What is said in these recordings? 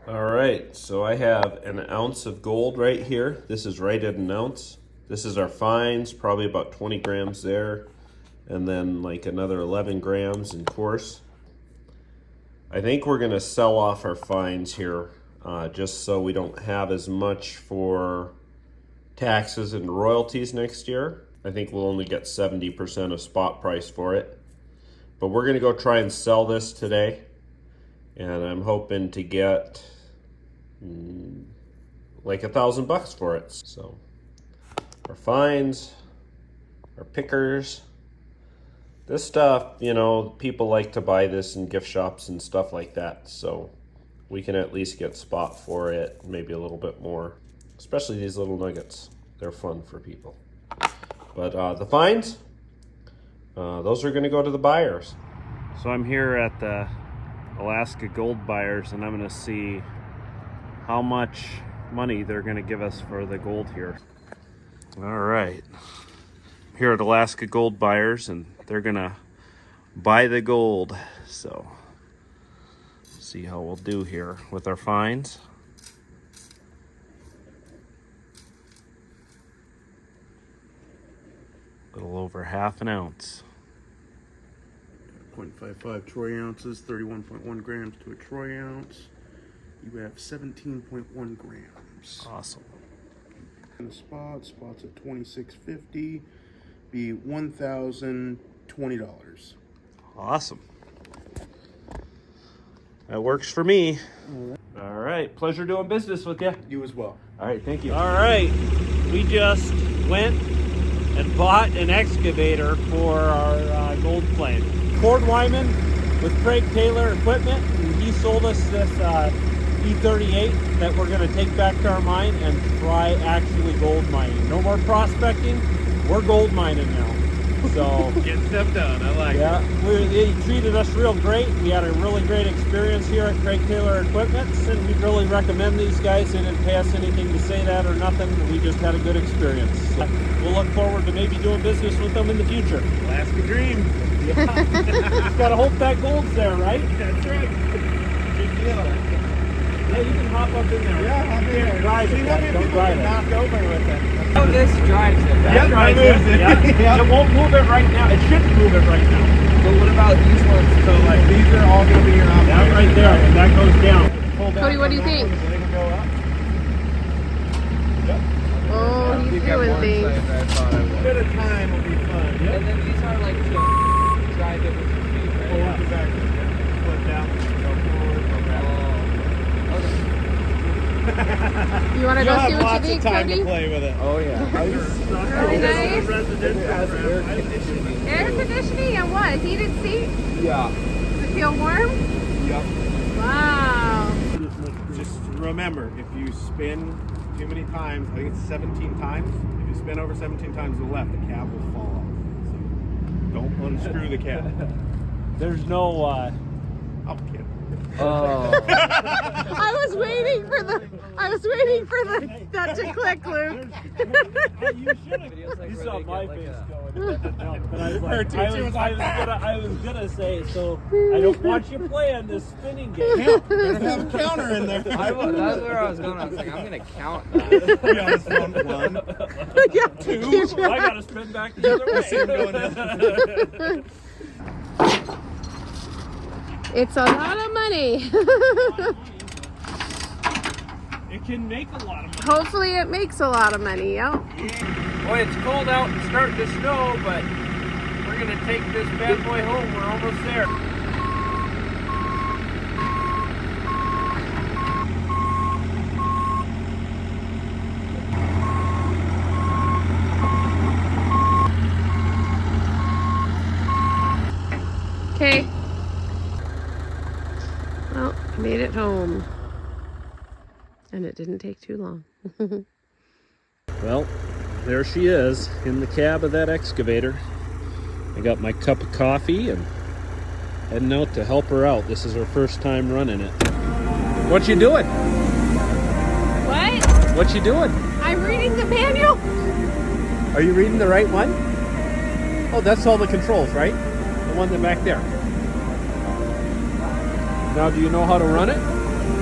All right, so I have an ounce of gold right here. This is right at an ounce. This is our fines, probably about 20 grams there, and then like another 11 grams in coarse. I think we're gonna sell off our fines here just so we don't have as much for taxes and royalties next year. I think we'll only get 70% of spot price for it. But we're gonna go try and sell this today, and I'm hoping to get like $1,000 for it. So our fines, our pickers, this stuff, you know, people like to buy this in gift shops and stuff like that. So we can at least get spot for it, maybe a little bit more, especially these little nuggets. They're fun for people. But the fines, those are gonna go to the buyers. So I'm here at the Alaska Gold Buyers, and I'm gonna see how much money they're gonna give us for the gold here. All right, here at Alaska Gold Buyers, and they're gonna buy the gold. So see how we'll do here with our fines. A little over half an ounce. 0.55 troy ounces, 31.1 grams to a troy ounce. You have 17.1 grams. Awesome. And the spots at $26.50, be $1,020. Awesome. That works for me. All right. Pleasure doing business with you. You as well. All right. Thank you. All right. We just went and bought an excavator for our gold claim. Cord Wyman with Craig Taylor equipment. And he sold us this E38 that we're going to take back to our mine and try actually gold mining. No more prospecting. We're gold mining now. So Get stuff done. I like it. He treated us real great. We had a really great experience here at Craig Taylor Equipment, and we really recommend these guys. They didn't pay us anything to say that or nothing. We just had a good experience. So we'll look forward to maybe doing business with them in the future. Alaska dream. Just gotta hope that gold's there, right? That's right. Big deal. Yeah, you can hop up in there. Yeah, I'll be there. Drive it. Don't drive it. Knocked over with it. Oh, this drives it. That Yep, drives that moves it. Yeah. Yep. It won't move it right now. It shouldn't move it right now. But what about these ones? So like these are all gonna be your options. That right there, and that goes down. Pull down Cody, what do you on that think? one, the blade will go up. Oh, he's doing things. A bit of time will be fun. And then these are like to drive it with your feet, right? Forward to back. Flip down. Go forward. Go back. You want to go see what you think, Cody? Play with it. Oh, yeah. Really nice. Air conditioning and what? Heated seat? Yeah. Does it feel warm? Yep. Wow. Just remember, if you spin too many times, I think it's 17 times. If you spin over 17 times to the left, the cab will fall off. So don't unscrew the cab. There's no I'm kidding. Oh. I was waiting for that to click, Luke. You saw my face going. But I was Her like, too. I She was was gonna say, so I don't want you playing this spinning game. We're gonna have a counter in there. That's where I was going. I was like, I'm going to count that. Be on this one. Yeah. Two. I gotta spin back the other way. It's a lot of money. It can make a lot of money. Hopefully it makes a lot of money, yeah. Boy, it's cold out and starting to snow, but we're going to take this bad boy home. We're almost there. Okay. Well, made it home. And it didn't take too long. Well, there she is in the cab of that excavator. I got my cup of coffee and heading out to help her out. This is her first time running it. What you doing? What? What you doing? I'm reading the manual. Are you reading the right one? Oh, that's all the controls, right? The one back there. Now, do you know how to run it?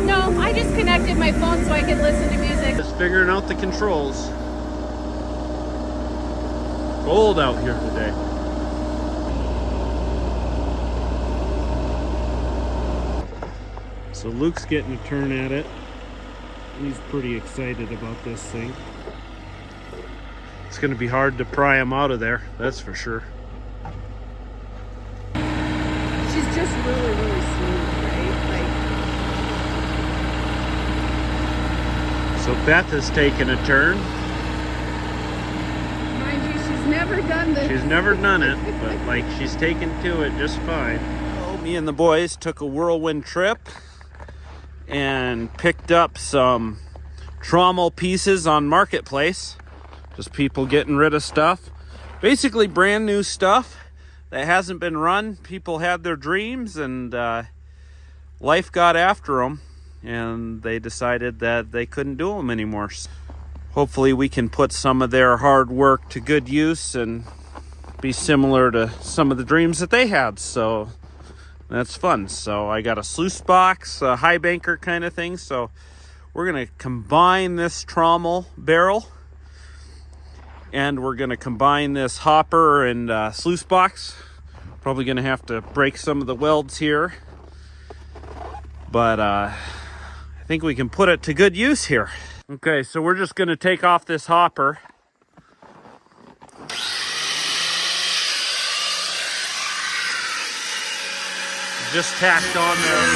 No, I just connected my phone so I could listen to music. Just figuring out the controls. Cold out here today. So Luke's getting a turn at it. He's pretty excited about this thing. It's going to be hard to pry him out of there, that's for sure. She's just really, really smooth, right? So Beth has taken a turn. Mind you, she's never done this. She's never done it, but like she's taken to it just fine. So me and the boys took a whirlwind trip and picked up some trommel pieces on Marketplace. Just people getting rid of stuff. Basically brand new stuff that hasn't been run. People had their dreams and life got after them and they decided that they couldn't do them anymore. Hopefully we can put some of their hard work to good use and be similar to some of the dreams that they had. So that's fun. So I got a sluice box, a high banker kind of thing. So we're going to combine this trommel barrel and we're going to combine this hopper and sluice box. Probably going to have to break some of the welds here. But I think we can put it to good use here. Okay, so we're just going to take off this hopper. Just tacked on there.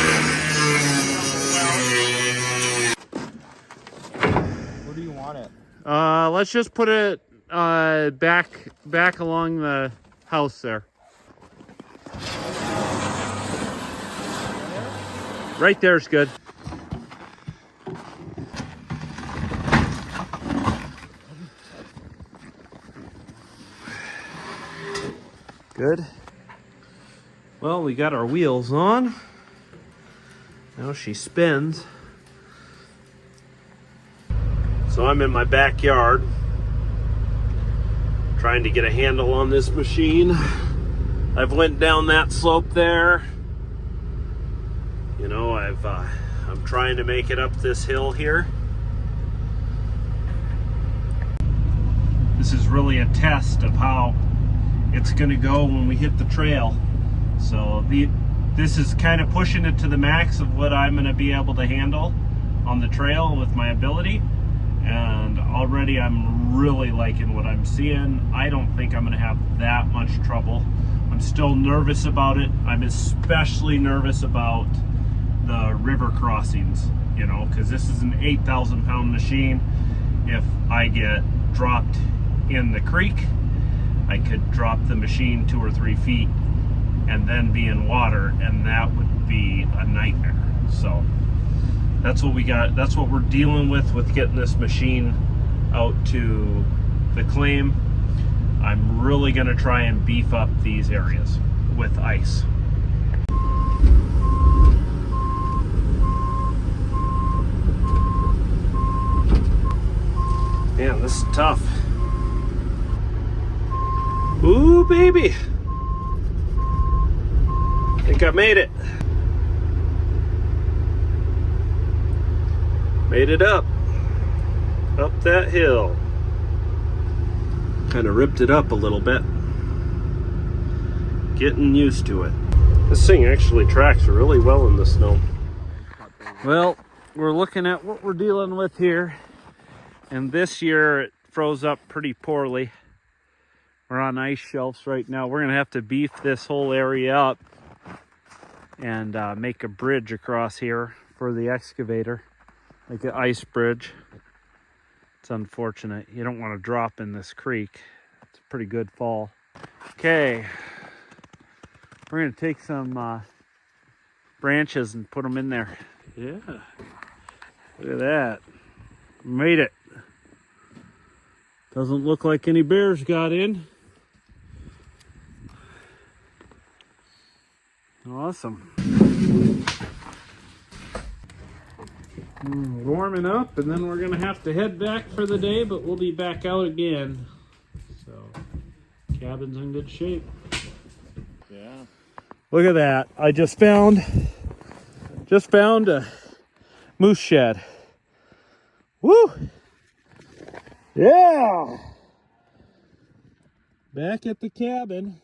Where do you want it? Let's just put it back along the house there. Right there's good. Good. Well, we got our wheels on. Now she spins. So I'm in my backyard trying to get a handle on this machine. I've went down that slope there. You know, I'm trying to make it up this hill here. This is really a test of how it's going to go when we hit the trail. So this is kind of pushing it to the max of what I'm going to be able to handle on the trail with my ability. And already I'm really liking what I'm seeing. I don't think I'm going to have that much trouble. I'm still nervous about it. I'm especially nervous about the river crossings, you know, because this is an 8,000 pound machine. If I get dropped in the creek, I could drop the machine 2 or 3 feet and then be in water, and that would be a nightmare. So that's what we got. That's what we're dealing with getting this machine out to the claim. I'm really going to try and beef up these areas with ice. Man, this is tough. Ooh, baby. I think I made it. Made it up that hill. Kind of ripped it up a little bit. Getting used to it. This thing actually tracks really well in the snow. Well, we're looking at what we're dealing with here. And this year it froze up pretty poorly. We're on ice shelves right now. We're gonna have to beef this whole area up and make a bridge across here for the excavator. Like an ice bridge. It's unfortunate. You don't want to drop in this creek. It's a pretty good fall. Okay. We're going to take some branches and put them in there. Yeah. Look at that. Made it. Doesn't look like any bears got in. Awesome. Warming up, and then we're gonna have to head back for the day, but we'll be back out again. So cabin's in good shape. Yeah, look at that. I just found a moose shed. Woo! Yeah! Back at the cabin.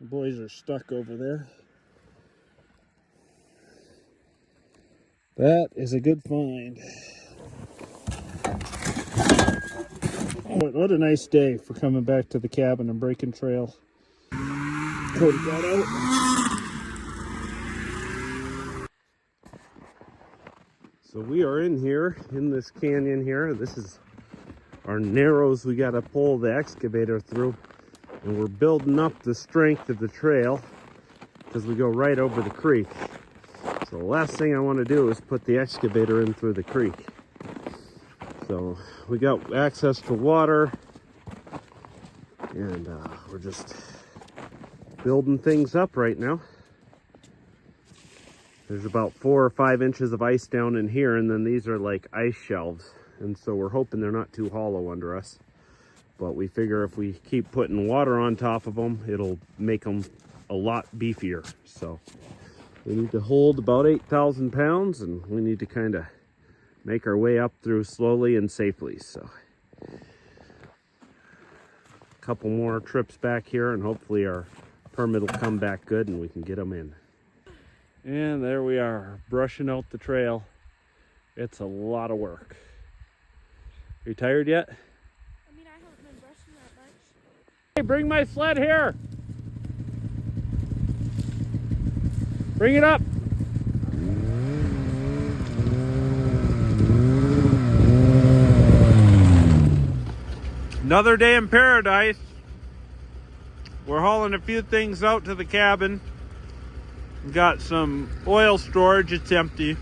The boys are stuck over there. That is a good find. What a nice day for coming back to the cabin and breaking trail. Cody got out. So we are in here, in this canyon here. This is our narrows we got to pull the excavator through. And we're building up the strength of the trail because we go right over the creek. So the last thing I want to do is put the excavator in through the creek. So we got access to water, and we're just building things up right now. There's about 4 or 5 inches of ice down in here, and then these are like ice shelves, and so we're hoping they're not too hollow under us. But we figure if we keep putting water on top of them, it'll make them a lot beefier. So we need to hold about 8,000 pounds, and we need to kind of make our way up through slowly and safely. So a couple more trips back here, and hopefully our permit will come back good and we can get them in. And there we are, brushing out the trail. It's a lot of work. Are you tired yet? I mean, I haven't been brushing that much. Hey, bring my sled here. Bring it up. Another day in paradise. We're hauling a few things out to the cabin. We've got some oil storage, it's empty.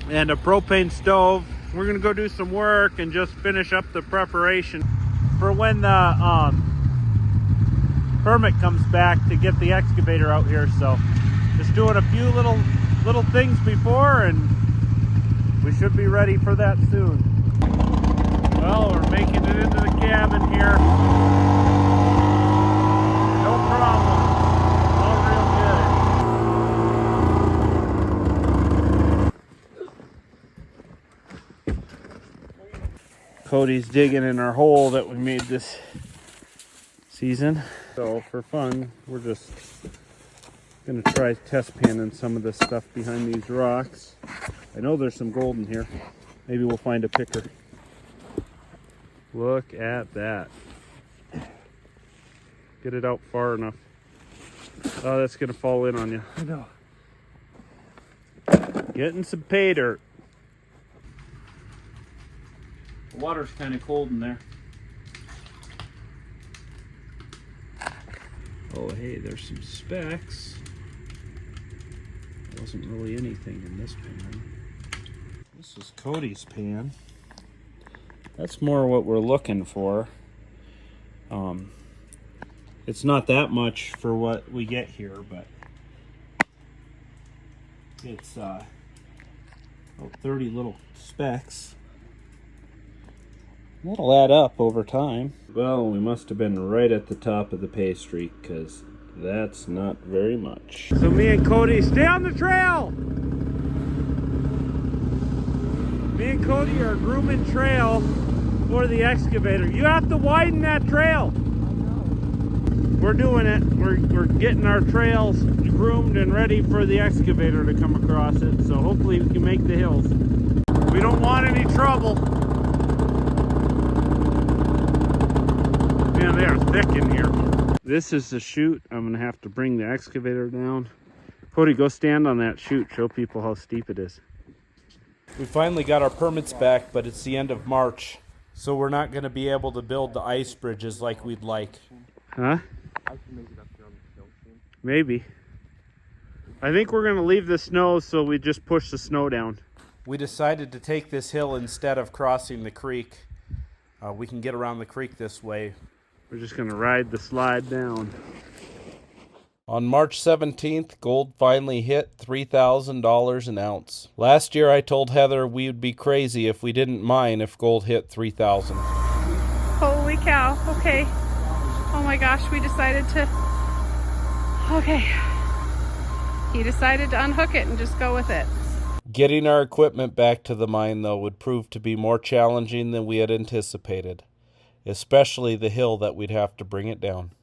And a propane stove. We're gonna go do some work and just finish up the preparation for when the permit comes back to get the excavator out here. So just doing a few little things before, and we should be ready for that soon. Well, we're making it into the cabin here. No problem. All real good. Cody's digging in our hole that we made this season. So for fun, we're just gonna try test panning some of this stuff behind these rocks. I know there's some gold in here. Maybe we'll find a picker. Look at that. Get it out far enough. Oh, that's gonna fall in on you. I know. Getting some pay dirt. The water's kind of cold in there. Oh, hey, there's some specks. There wasn't really anything in this pan. This is Cody's pan. That's more what we're looking for. It's not that much for what we get here, but it's about 30 little specks. That'll add up over time. Well, we must have been right at the top of the pay streak, because that's not very much. So me and Cody, stay on the trail! Me and Cody are grooming trail for the excavator. You have to widen that trail. We're doing it. We're getting our trails groomed and ready for the excavator to come across it. So hopefully we can make the hills. We don't want any trouble. Man, they are thick in here. This is the chute. I'm gonna have to bring the excavator down. Cody, go stand on that chute. Show people how steep it is. We finally got our permits back, but it's the end of March. So we're not going to be able to build the ice bridges like we'd like. Huh? I can make it up here on the hill soon. Maybe. I think we're going to leave the snow, so we just push the snow down. We decided to take this hill instead of crossing the creek. We can get around the creek this way. We're just going to ride the slide down. On March 17th, gold finally hit $3,000 an ounce. Last year I told Heather we would be crazy if we didn't mine if gold hit $3,000. Holy cow. Okay. Oh my gosh, we decided to... Okay. He decided to unhook it and just go with it. Getting our equipment back to the mine, though, would prove to be more challenging than we had anticipated, especially the hill that we'd have to bring it down.